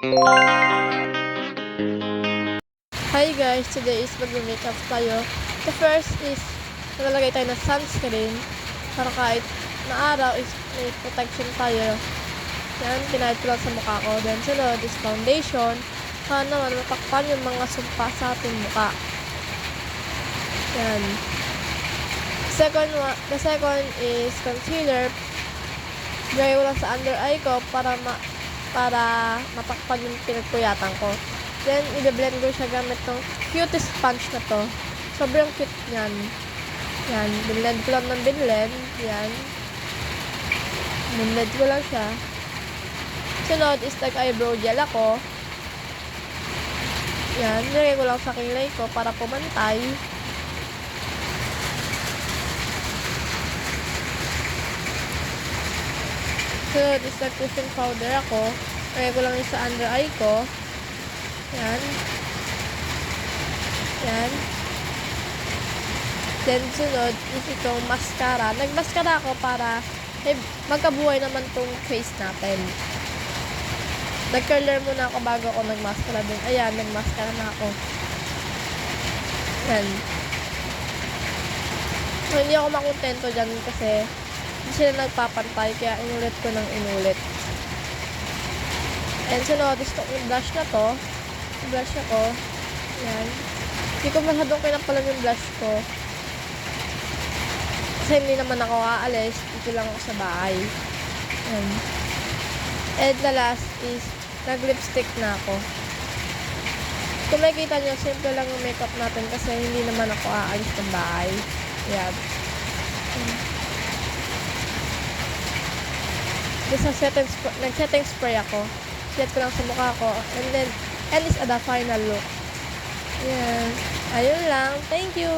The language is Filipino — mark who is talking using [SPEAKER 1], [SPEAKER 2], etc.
[SPEAKER 1] Hi guys, today is mag-makeup tayo. The first is nalalagay tayo ng sunscreen para kahit na araw is may protection tayo. Yan, pinahid ko lang sa mukha ko. Then sunod is foundation para naman matakpan yung mga sumpa sa ating mukha. Yan. The second is concealer. Gawin ko lang sa under eye ko para matakpan yung pinagpuyatan ko. Then, i-blend ko siya gamit tong cute sponge na to. Sobrang cute niyan. Yan. Binlend ko lang ng binlend. Yan. Binlend ko lang siya. Sunod is nag-eyebrow gel ako. Yan. Nilagay ko lang sa kilay ko para pumantay. Sunod is nag-cushion powder ako. Nilagay ko lang yung sa under eye ko. Yan. Yan. Then, sunod is itong mascara. Nag-mascara ako para magkabuhay naman tong face natin. Nag-curler muna ako bago ako nag-mascara din. Ayan, nag-mascara na ako. Yan. So, hindi ako makontento dyan kasi hindi sila nagpapantay kaya inulit ko ng inulit. And sunod is itong blush na to. Blush ako. Yan. Hindi ko masyadong kinapalan yung blush ko. Kasi hindi naman ako aalis. Dito lang ako sa bahay. Yan. And the last is, nag-lipstick na ako. Kung makikita nyo, simple lang yung makeup natin kasi hindi naman ako aalis ng bahay. Yan. Nag-setting spray ako. Set ko lang sa mukha ko. And is the final look. Yan. Ayun lang. Thank you.